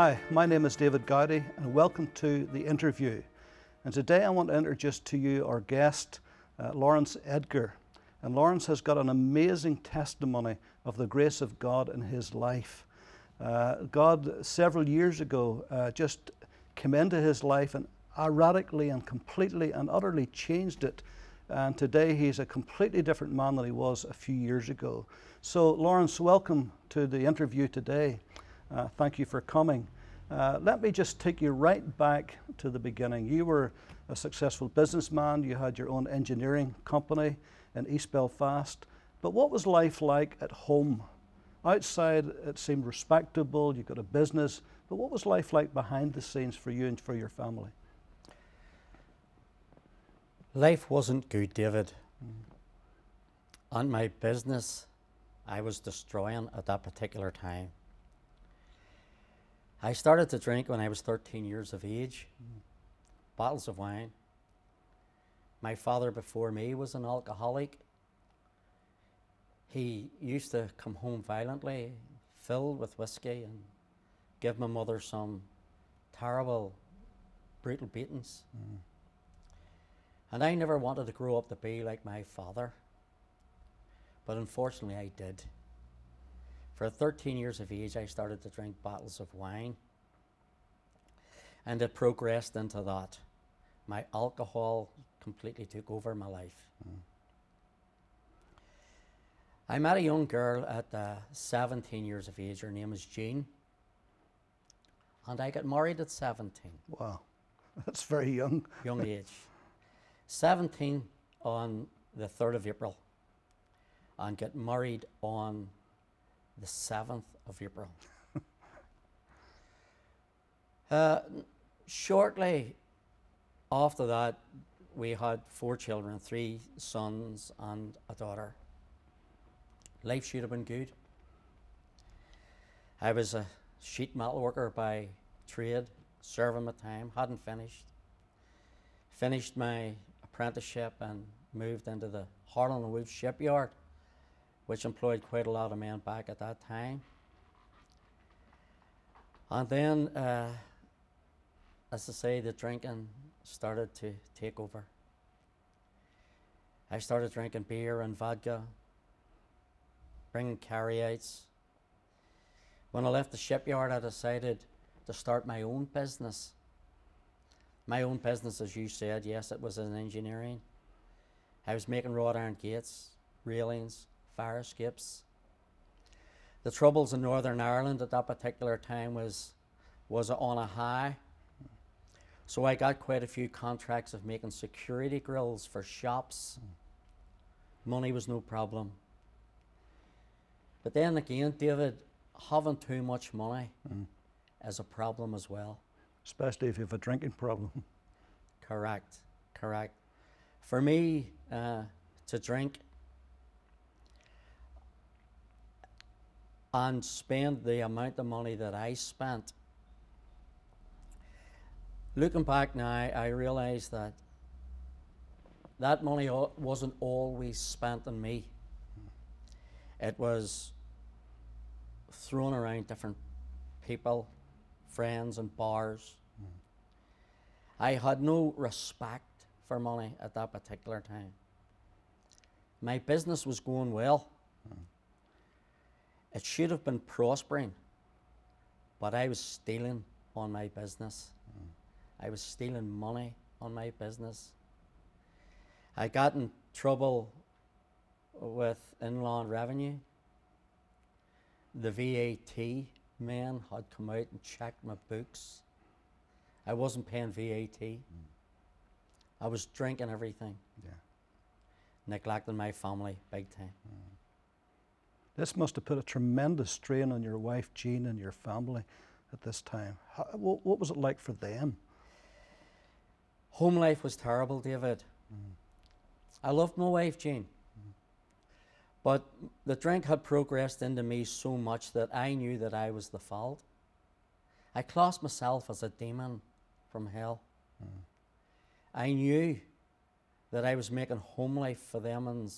Hi, my name is David Gowdy and welcome to The Interview. And today I want to introduce to you our guest, Laurence Edgar. And Laurence has got an amazing testimony of the grace of God in his life. God, several years ago, just came into his life and radically and completely and utterly changed it. And today he's a completely different man than he was a few years ago. So Laurence, welcome to the interview today. Thank you for coming. Let me just take you right back to the beginning. You were a successful businessman. You had your own engineering company in East Belfast. But what was life like at home? Outside, it seemed respectable. You got a business. But what was life like behind the scenes for you and for your family? Life wasn't good, David. And my business, I was destroying at that particular time. I started to drink when I was 13 years of age, bottles of wine. My father before me was an alcoholic. He used to come home violently, filled with whiskey, and give my mother some terrible, brutal beatings. And I never wanted to grow up to be like my father, but unfortunately I did. For 13 years of age, I started to drink bottles of wine, and it progressed into that. My alcohol completely took over my life. I met a young girl at 17 years of age. Her name was Jean, and I got married at 17. Wow, that's very young. Young age. 17 on the 3rd of April, and got married on the 7th of April. Shortly after that, we had 4 children, 3 sons and a daughter. Life should have been good. I was a sheet metal worker by trade, serving my time, hadn't finished. Finished my apprenticeship and moved into the Harland and Wolff shipyard, which employed quite a lot of men back at that time. And then, as I say, the drinking started to take over. I started drinking beer and vodka, bringing carryouts. When I left the shipyard, I decided to start my own business. My own business, as you said, yes, it was in engineering. I was making wrought iron gates, railings, fire escapes. The troubles in Northern Ireland at that particular time was on a high. So I got quite a few contracts of making security grills for shops. Money was no problem. But then again, David, having too much money is a problem as well. Especially if you have a drinking problem. Correct. For me, to drink and spend the amount of money that I spent, looking back now, I realize that that money wasn't always spent on me. It was thrown around different people, friends and bars. I had no respect for money at that particular time. My business was going well. It should have been prospering, but I was stealing on my business. I was stealing money on my business. I got in trouble with Inland Revenue. The VAT men had come out and checked my books. I wasn't paying VAT. I was drinking everything. Neglecting my family big time. This must have put a tremendous strain on your wife, Jean, and your family at this time. What was it like for them? Home life was terrible, David. I loved my wife, Jean. But the drink had progressed into me so much that I knew that I was the fault. I classed myself as a demon from hell. I knew that I was making home life for them and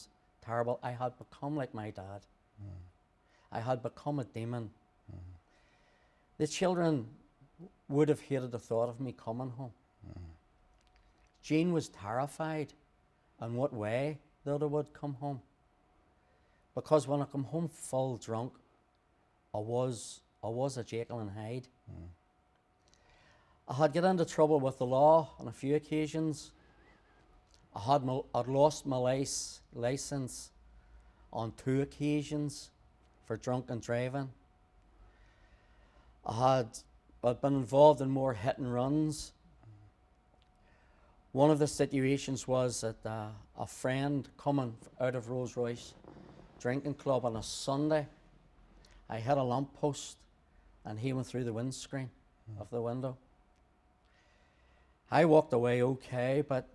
terrible. I had become like my dad. I had become a demon. The children would have hated the thought of me coming home. Jean was terrified in what way that I would come home. Because when I come home full drunk, I was a Jekyll and Hyde. I had got into trouble with the law on a few occasions. I'd lost my license on 2 occasions for drunken driving. I'd been involved in more hit and runs. One of the situations was that a friend coming out of Rolls Royce drinking club on a Sunday, I hit a lamppost and he went through the windscreen of the window. I walked away okay, but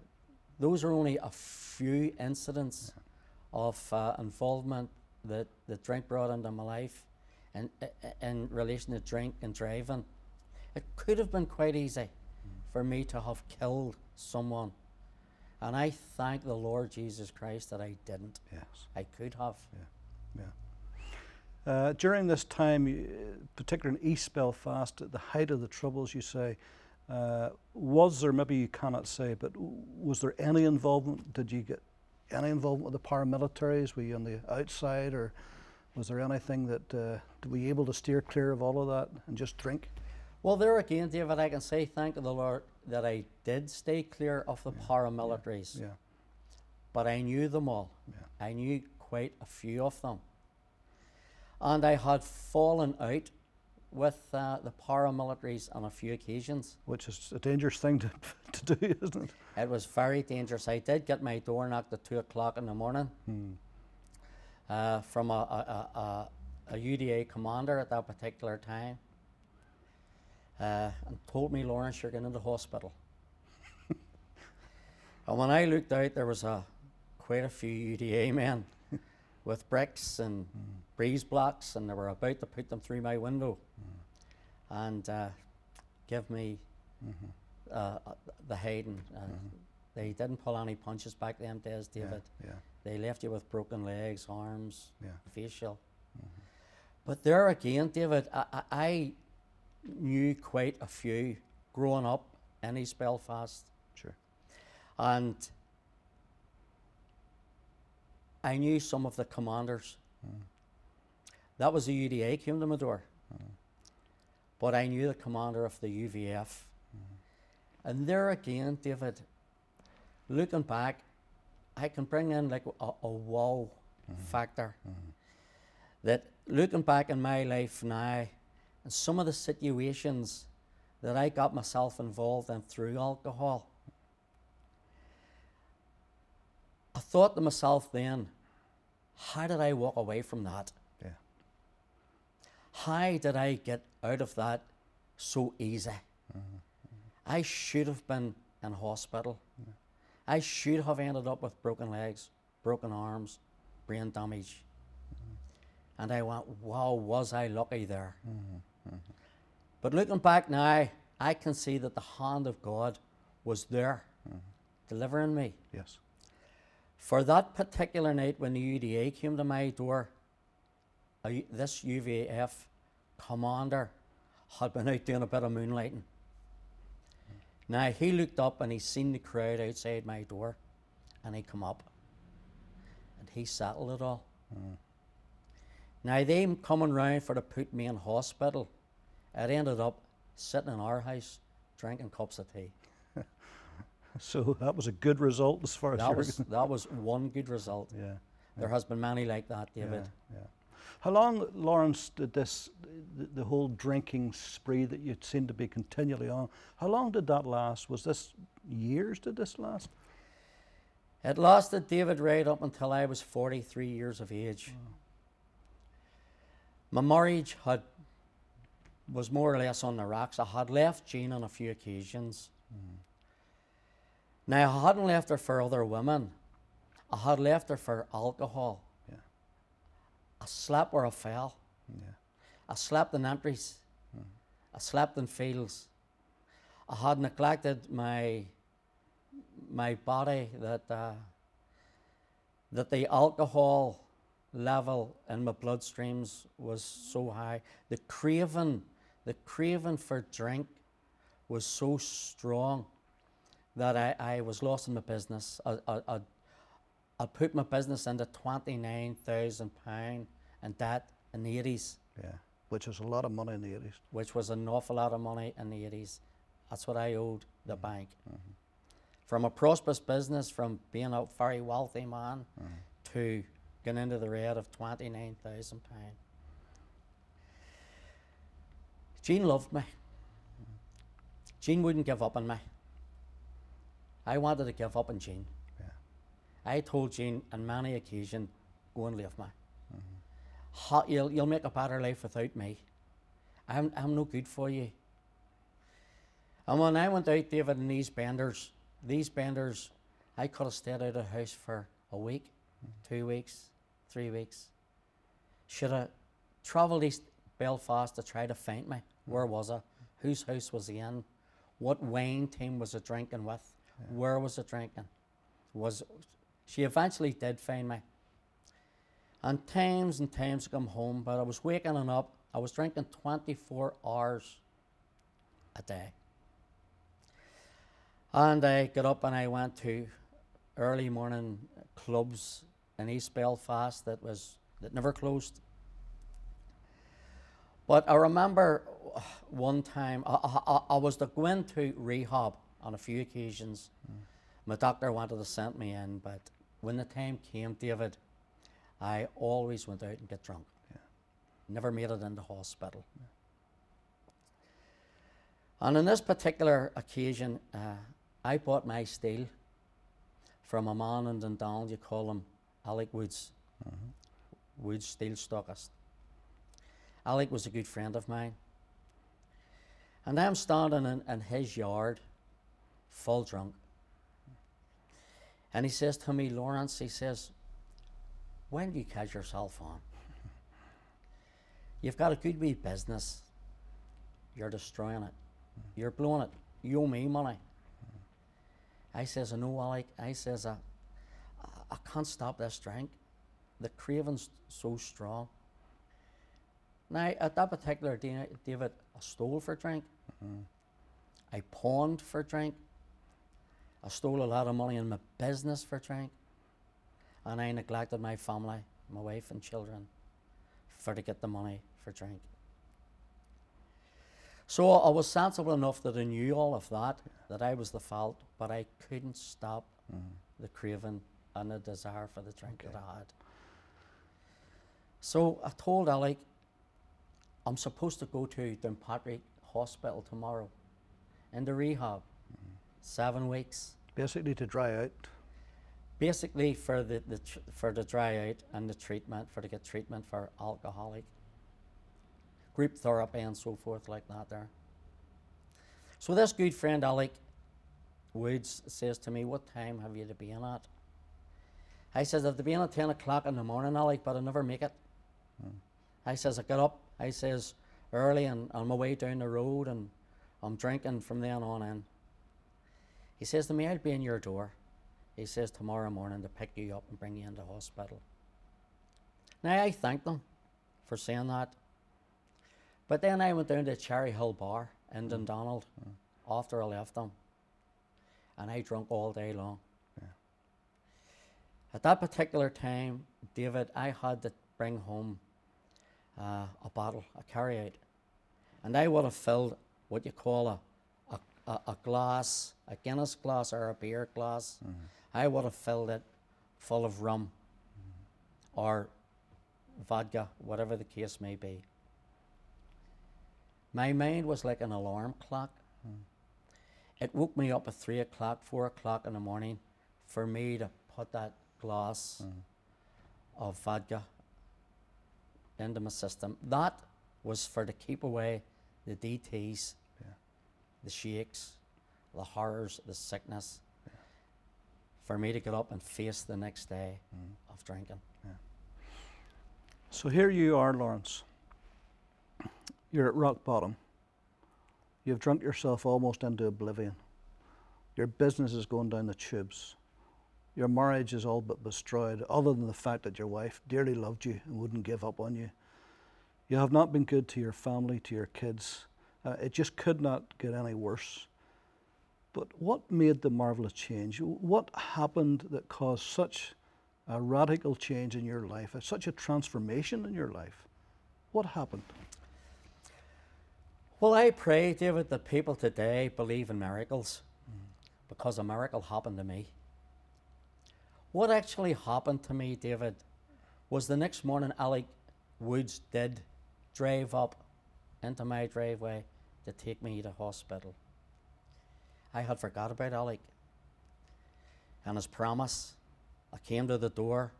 those are only a few incidents of involvement that drink brought into my life and in relation to drink and driving. It could have been quite easy for me to have killed someone. And I thank the Lord Jesus Christ that I didn't. Yes. I could have. Yeah. During this time, particularly in East Belfast, at the height of the troubles, you say, was there, maybe you cannot say, but was there any involvement? Did you get any involvement with the paramilitaries? Were you on the outside, or was there anything that, were you able to steer clear of all of that and just drink? Well, there again, David, I can say thank the Lord that I did stay clear of the paramilitaries. Yeah. But I knew them all. Yeah. I knew quite a few of them. And I had fallen out with the paramilitaries on a few occasions. Which is a dangerous thing to do, isn't it? It was very dangerous. I did get my door knocked at 2 o'clock in the morning from a UDA commander at that particular time. And told me, Laurence, you're going into hospital. And when I looked out, there was quite a few UDA men with bricks and breeze blocks, and they were about to put them through my window and give me the hiding. They didn't pull any punches back then days, David. Yeah. They left you with broken legs, arms, facial. But there again, David, I knew quite a few growing up in East Belfast. Sure. And I knew some of the commanders. That was the UDA came to my door. But I knew the commander of the UVF. And there again, David, looking back, I can bring in like a wow factor. That looking back in my life now, and some of the situations that I got myself involved in through alcohol, I thought to myself then, how did I walk away from that? Yeah. How did I get out of that so easy? I should have been in hospital. I should have ended up with broken legs, broken arms, brain damage. And I went, wow, was I lucky there? But looking back now, I can see that the hand of God was there, delivering me. Yes. For that particular night when the UDA came to my door, this UVF commander had been out doing a bit of moonlighting. Now he looked up and he seen the crowd outside my door, and he come up and he settled it all. Now they coming round for to put me in hospital, it ended up sitting in our house drinking cups of tea. So that was a good result as far as that was one good result. Yeah. There has been many like that, David. Yeah. How long, Laurence, did the whole drinking spree that you seem to be continually on, how long did that last? Was this years, did this last? It lasted, David, right up until I was 43 years of age. My marriage was more or less on the rocks. I had left Jean on a few occasions. Now, I hadn't left her for other women. I had left her for alcohol. Yeah. I slept where I fell. Yeah. I slept in entries. I slept in fields. I had neglected my body, that the alcohol level in my bloodstreams was so high. The craving for drink was so strong that I was lost in my business. I put my business into £29,000 in debt in the 80s. Yeah. Which was a lot of money in the 80s. Which was an awful lot of money in the 80s. That's what I owed the bank. Mm-hmm. From a prosperous business, from being a very wealthy man, to getting into the red of £29,000. Jean loved me. Jean wouldn't give up on me. I wanted to give up on Jean. Yeah. I told Jean on many occasions, go and leave me. You'll make a better life without me. I'm no good for you. And when I went out, David, in these benders, I could have stayed out of the house for a week, 2 weeks, 3 weeks. Should have travelled east Belfast to try to find me. Where was I? Whose house was he in? What wine team was I drinking with? Yeah. Where was I drinking? She eventually did find me. And times I come home, but I was waking up, I was drinking 24 hours a day. And I got up and I went to early morning clubs in East Belfast that never closed. But I remember one time, I was to go into rehab on a few occasions. My doctor wanted to send me in, but when the time came, David, I always went out and get drunk. Yeah. Never made it into hospital. Yeah. And on this particular occasion, I bought my steel from a man in Dundonald, you call him Alec Woods. Woods steel stockist. Alec was a good friend of mine. And I'm standing in his yard, full drunk. And he says to me, Laurence, he says, when do you catch yourself on? You've got a good wee business. You're destroying it. You're blowing it. You owe me money. I says, I know, Alec. I says, I can't stop this drink. The craving's so strong. Now, at that particular day, David, I stole for drink. I pawned for drink. I stole a lot of money in my business for drink. And I neglected my family, my wife and children, to get the money for drink. So I was sensible enough that I knew all of that I was the fault, but I couldn't stop the craving and the desire for the drink that I had. So I told Alec, I'm supposed to go to Downpatrick Hospital tomorrow into rehab, 7 weeks. Basically to dry out. Basically for the dry out and the treatment, to get treatment for alcoholic, group therapy and so forth like that there. So this good friend Alec Woods says to me, what time have you to be in at? I says, I have to be in at 10 o'clock in the morning, Alec, but I never make it. I says, I get up, I says, early and on my way down the road and I'm drinking from then on in. He says to me, I'll be in your door. He says tomorrow morning to pick you up and bring you into hospital. Now I thanked them for saying that. But then I went down to Cherry Hill Bar in Dundonald after I left them. And I drank all day long. Yeah. At that particular time, David, I had to bring home a bottle, a carry-out. And I would have filled what you call a glass, a Guinness glass or a beer glass. I would have filled it full of rum or vodka, whatever the case may be. My mind was like an alarm clock. It woke me up at 3 o'clock, 4 o'clock in the morning for me to put that glass of vodka into my system. That was for to keep away the DTs, the shakes, the horrors, the sickness, for me to get up and face the next day of drinking. Yeah. So here you are, Laurence. You're at rock bottom. You've drunk yourself almost into oblivion. Your business is going down the tubes. Your marriage is all but destroyed, other than the fact that your wife dearly loved you and wouldn't give up on you. You have not been good to your family, to your kids, It just could not get any worse. But what made the marvelous change? What happened that caused such a radical change in your life, such a transformation in your life? What happened? Well, I pray, David, that people today believe in miracles because a miracle happened to me. What actually happened to me, David, was the next morning Alec Woods did drive up into my driveway to take me to hospital. I had forgot about Alec and his promise. I came to the door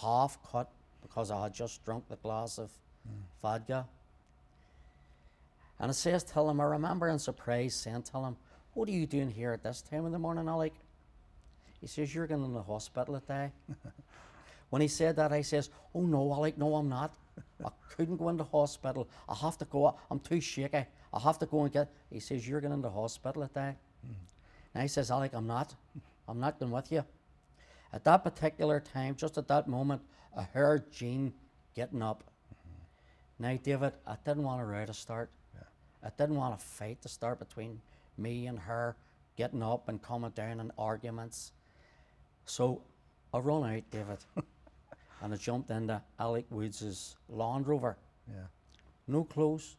half cut because I had just drunk the glass of vodka. And it says, tell him, I remember in surprise saying, tell him, what are you doing here at this time in the morning, Alec? He says, you're going to the hospital today. When he said that, I says, oh no, Alec, no, I'm not. I couldn't go into hospital. I have to go. I'm too shaky. I have to go and get. He says, you're going into hospital today. And I says, Alec, I'm not. I'm not going with you. At that particular time, just at that moment, I heard Jean getting up. Now, David, I didn't want a row to start. I didn't want a fight to start between me and her, getting up and coming down in arguments. So I run out, David, and I jumped into Alec Woods' Land Rover. No clothes,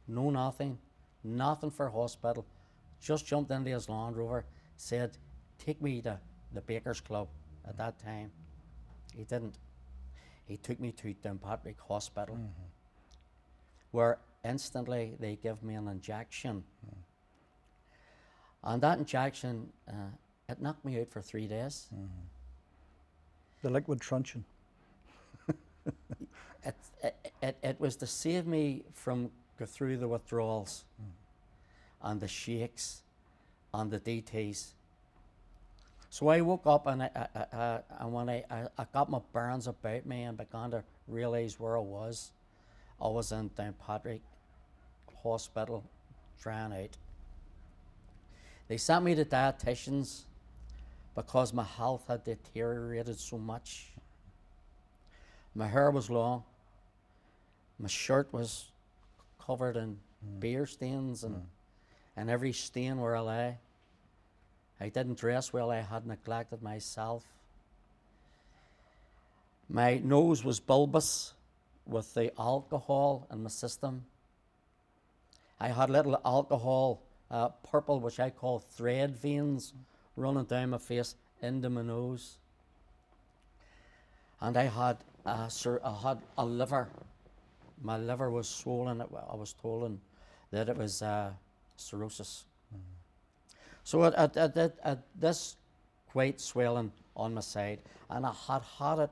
no nothing, nothing for hospital. Just jumped into his Land Rover, said, take me to the Baker's Club at that time. He didn't. He took me to Downpatrick Hospital, where instantly they give me an injection. And that injection, it knocked me out for 3 days. The liquid truncheon. It was to save me from go through the withdrawals and the shakes and the DTs. So I woke up and when I got my bearings about me and began to realise where I was in Downpatrick Hospital, drying out. They sent me to dietitians because my health had deteriorated so much. My hair was long. My shirt was covered in beer stains and every stain where I lay. I didn't dress well. I had neglected myself. My nose was bulbous with the alcohol in my system. I had little alcohol, purple, which I call thread veins, running down my face into my nose. And I had a liver. My liver was swollen. I was told that it was cirrhosis. So at this quite swelling on my side, and I had it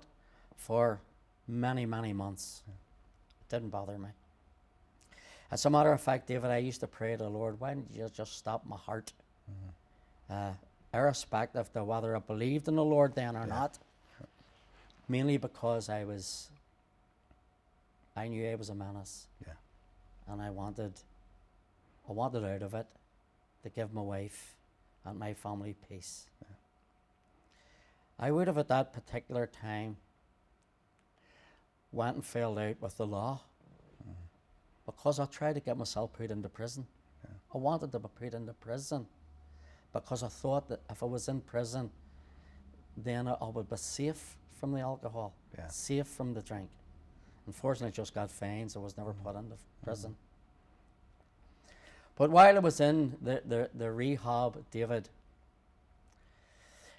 for many, many months. It didn't bother me. As a matter of fact, David, I used to pray to the Lord, why didn't you just stop my heart? Irrespective of whether I believed in the Lord then or not. Mainly because I knew I was a menace. And I wanted out of it to give my wife and my family peace. I would have at that particular time went and filled out with the law because I tried to get myself put into prison. I wanted to be put into prison because I thought that if I was in prison, then I would be safe from the alcohol, safe from the drink. Unfortunately, I just got fines. I was never put into prison. But while I was in the rehab, David,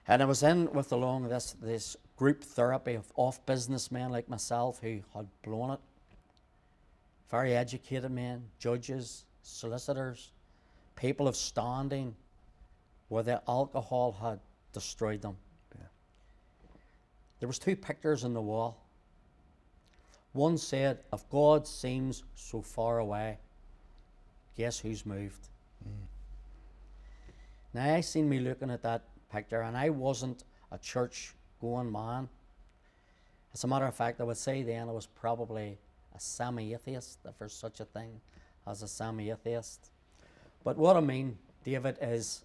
and I was in with along this group therapy of businessmen like myself who had blown it, very educated men, judges, solicitors, people of standing, where the alcohol had destroyed them. There was 2 pictures on the wall. One said, if God seems so far away, guess who's moved? Now I seen me looking at that picture, and I wasn't a church-going man. As a matter of fact, I would say then I was probably a semi-atheist, if there's such a thing as a semi-atheist. But what I mean, David, is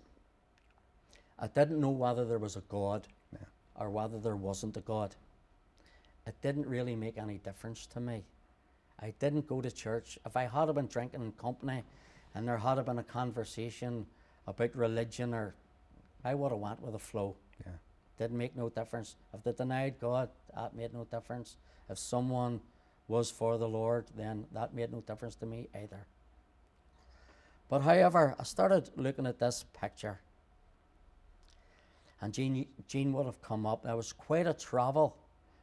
I didn't know whether there was a God or whether there wasn't a God. It didn't really make any difference to me. I didn't go to church. If I had been drinking in company, And there had been a conversation about religion, or I would have went with the flow. Yeah. Didn't make no difference. If they denied God, that made no difference. If someone was for the Lord, then that made no difference to me either. But however, I started looking at this picture, and Jean would have come up. There was quite a travel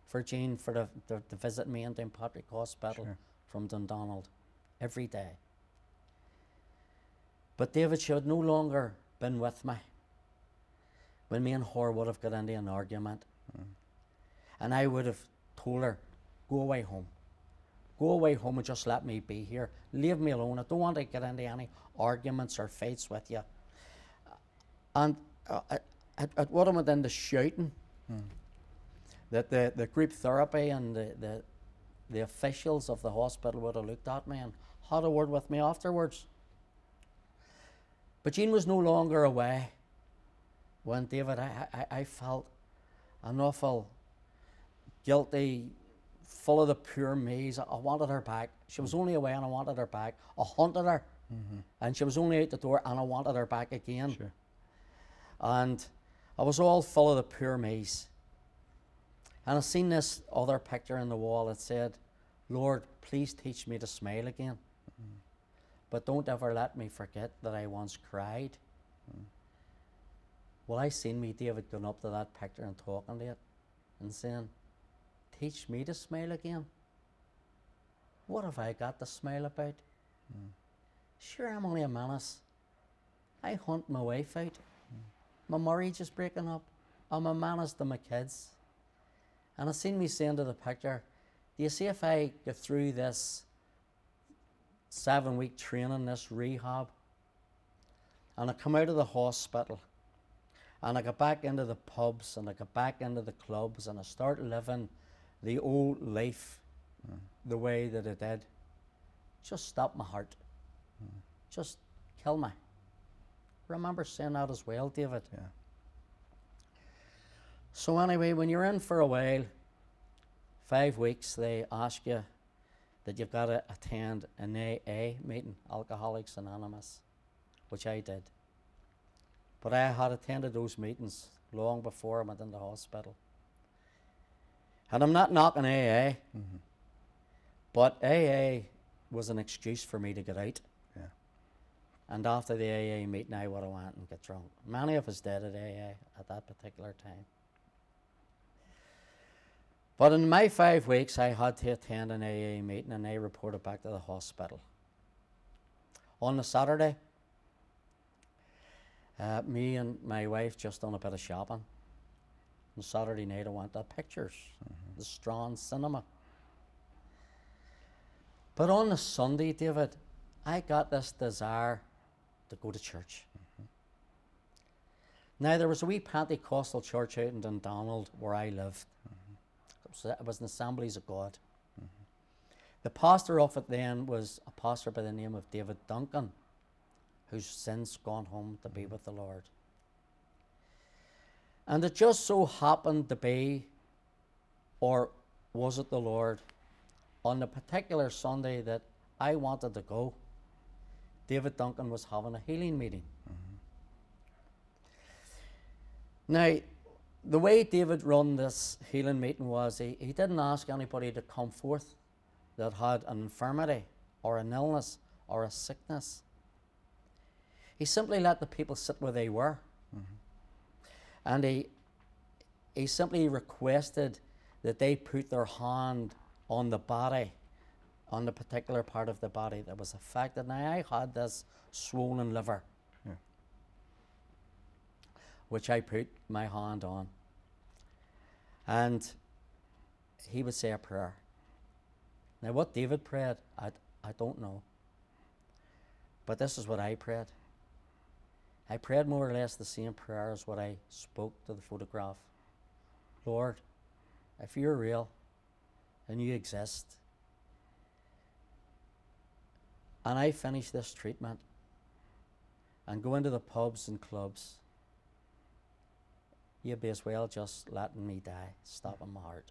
for Jean to visit me in Downpatrick Hospital from Dundonald every day. But David, she had no longer been with me when me and her would have got into an argument. And I would have told her, go away home. Go away home and just let me be here. Leave me alone. I don't want to get into any arguments or fights with you. And it would have went into shouting that the group therapy and the officials of the hospital would have looked at me and had a word with me afterwards. But Jean was no longer away when David, I felt an awful guilty, full of the pure me's. I wanted her back. She was only away and I wanted her back. I hunted her and she was only out the door and I wanted her back again. Sure. And I was all full of the pure me's. And I seen this other picture on the wall. It said, Lord, please teach me to smile again. But don't ever let me forget that I once cried. Well, I seen me David going up to that picture and talking to it and saying, teach me to smile again. What have I got to smile about? Sure, I'm only a menace. I hunt my wife out. My marriage is breaking up. I'm a menace to my kids. And I seen me saying to the picture, do you see if I get through this 7-week training, this rehab, and I come out of the hospital, and I get back into the pubs, and I get back into the clubs, and I start living the old life the way that I did, just stop my heart. Just kill me. Remember saying that as well, David? Yeah. So anyway, when you're in for a while, 5 weeks, they ask you that you've got to attend an AA meeting, Alcoholics Anonymous, which I did. But I had attended those meetings long before I went into hospital. And I'm not knocking AA, but AA was an excuse for me to get out. Yeah. And after the AA meeting, I would have went and get drunk. Many of us did at AA at that particular time. But in my 5 weeks, I had to attend an AA meeting, and they reported back to the hospital. On the Saturday, me and my wife just done a bit of shopping. On Saturday night, I went to Pictures, the Strand Cinema. But on the Sunday, David, I got this desire to go to church. Now, there was a wee Pentecostal church out in Dundonald where I lived. It was an Assemblies of God. The pastor of it then was a pastor by the name of David Duncan, who's since gone home to be with the Lord. And it just so happened to be, or was it the Lord, on the particular Sunday that I wanted to go, David Duncan was having a healing meeting. Now, the way David run this healing meeting was he didn't ask anybody to come forth that had an infirmity or an illness or a sickness. He simply let the people sit where they were. And he simply requested that they put their hand on the body, on the particular part of the body that was affected. Now, I had this swollen liver, which I put my hand on. And he would say a prayer. Now, what David prayed, I don't know. But this is what I prayed. I prayed more or less the same prayer as what I spoke to the photograph. Lord, if you're real and you exist, and I finish this treatment and go into the pubs and clubs, you'd be as well just letting me die, stopping my heart.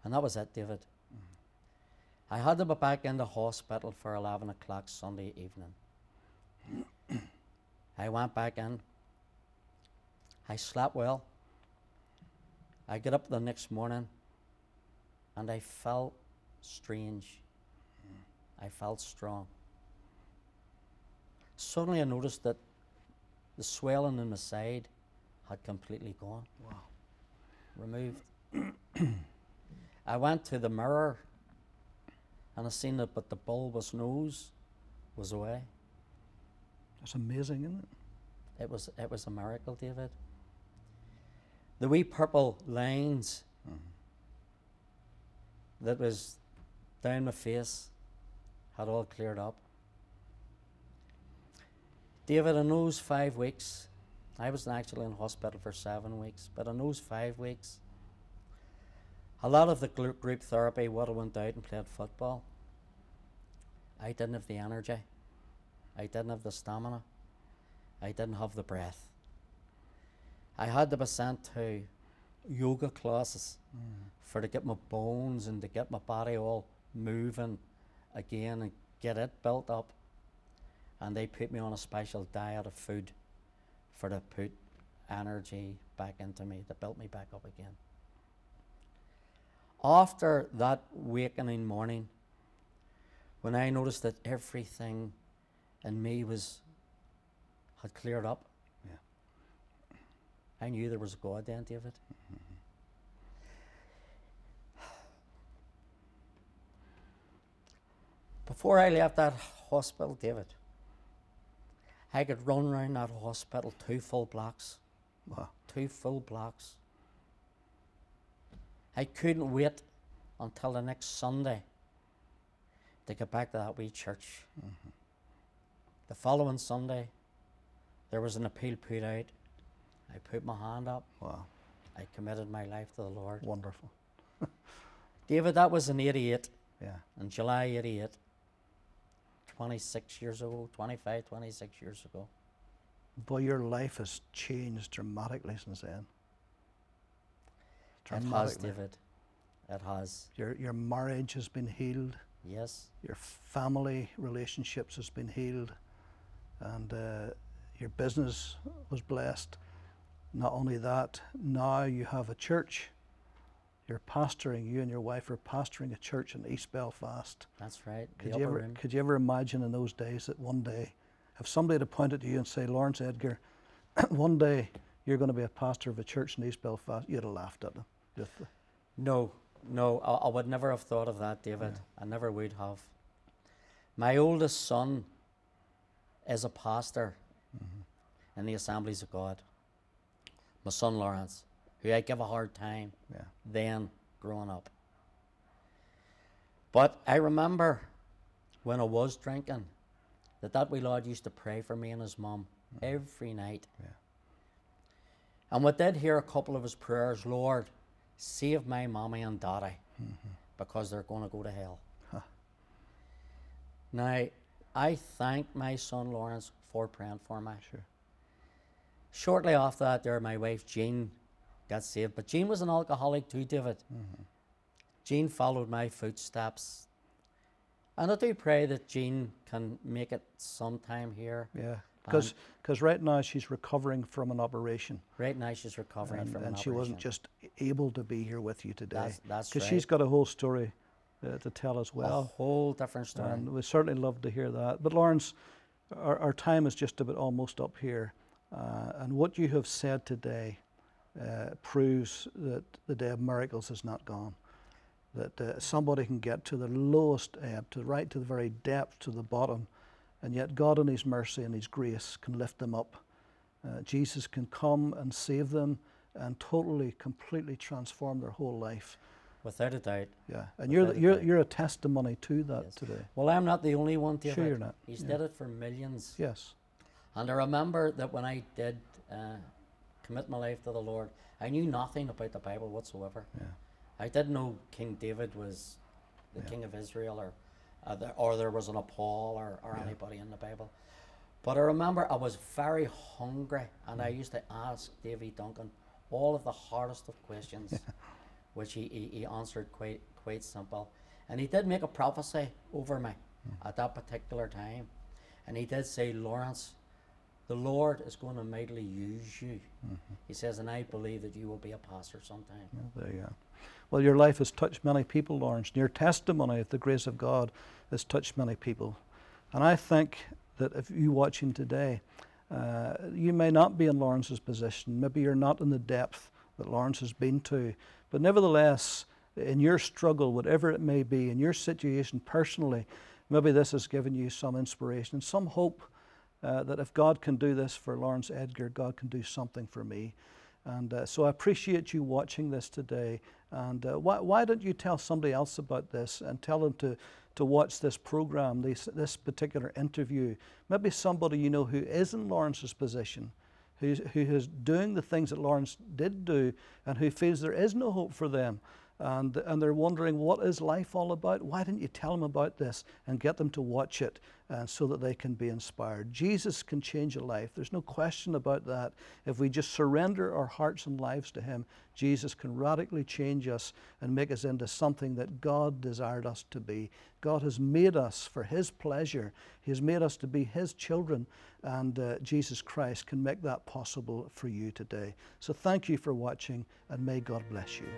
And that was it, David. I had to be back in the hospital for 11 o'clock Sunday evening. I went back in. I slept well. I got up the next morning and I felt strange. I felt strong. Suddenly I noticed that the swelling in my side had completely gone. Wow. Removed. I went to the mirror and I seen that, but the bulbous nose was away. That's amazing, isn't it? It was a miracle, David. The wee purple lines that was down my face had all cleared up. David, in those 5 weeks, I was actually in hospital for 7 weeks, but in those 5 weeks, a lot of the group therapy would have went out and played football. I didn't have the energy. I didn't have the stamina. I didn't have the breath. I had to be sent to yoga classes to get my bones and to get my body all moving again and get it built up. And they put me on a special diet of food to put energy back into me, to build me back up again. After that awakening morning, when I noticed that everything in me had cleared up, I knew there was a God then, David. Before I left that hospital, David, I could run around that hospital 2 full blocks. Wow. 2 full blocks. I couldn't wait until the next Sunday to get back to that wee church. The following Sunday, there was an appeal put out. I put my hand up. Wow. I committed my life to the Lord. Wonderful. David, that was in 88. Yeah. In July 88. 26 years ago, 25, 26 years ago. Boy, your life has changed dramatically since then. It has, David. It has. Your marriage has been healed. Yes. Your family relationships has been healed. And your business was blessed. Not only that, now you have a church. You're pastoring, you and your wife are pastoring a church in East Belfast. That's right. Could you ever imagine in those days that one day, if somebody had pointed to you and say, Laurence Edgar, one day you're going to be a pastor of a church in East Belfast, you'd have laughed at them. No, I would never have thought of that, David. I never would have. My oldest son is a pastor in the Assemblies of God. My son Laurence, who I give a hard time then growing up. But I remember when I was drinking that wee lad used to pray for me and his mum every night. And we did hear a couple of his prayers, Lord, save my mommy and daddy because they're going to go to hell. Now, I thank my son Laurence for praying for me. Sure. Shortly after that, there, my wife Jean got saved. But Jean was an alcoholic too, David. Jean followed my footsteps. And I do pray that Jean can make it sometime here. Yeah, because right now she's recovering from an operation. Right now she's recovering from an operation. And she wasn't just able to be here with you today. That's because right. she's got a whole story to tell as well. A whole different story. And we certainly love to hear that. But Laurence, our time is just about almost up here. And what you have said today proves that the day of miracles is not gone. That somebody can get to the lowest ebb, right to the very depth, to the bottom, and yet God in His mercy and His grace can lift them up. Jesus can come and save them and totally, completely transform their whole life. Without a doubt. Yeah, and you're a testimony to that today. Well, I'm not the only one, David. Sure you're not. He's did it for millions. Yes. And I remember that when I did commit my life to the Lord, I knew nothing about the Bible whatsoever. Yeah. I didn't know King David was the king of Israel, or there was an Paul or anybody in the Bible. But I remember I was very hungry, and I used to ask Davy Duncan all of the hardest of questions, which he answered quite simple. And he did make a prophecy over me at that particular time. And he did say, Laurence, the Lord is going to mightily use you. He says, and I believe that you will be a pastor sometime. Yeah, there you are. Well, your life has touched many people, Laurence. And your testimony of the grace of God has touched many people. And I think that if you watching today, you may not be in Laurence's position. Maybe you're not in the depth that Laurence has been to. But nevertheless, in your struggle, whatever it may be, in your situation personally, maybe this has given you some inspiration, some hope that if God can do this for Laurence Edgar, God can do something for me. And so I appreciate you watching this today. And why don't you tell somebody else about this and tell them to watch this program, this particular interview. Maybe somebody you know who is in Laurence's position, who is doing the things that Laurence did do and who feels there is no hope for them. And they're wondering, what is life all about? Why didn't you tell them about this and get them to watch it so that they can be inspired? Jesus can change a life. There's no question about that. If we just surrender our hearts and lives to Him, Jesus can radically change us and make us into something that God desired us to be. God has made us for His pleasure. He has made us to be His children, and Jesus Christ can make that possible for you today. So thank you for watching, and may God bless you.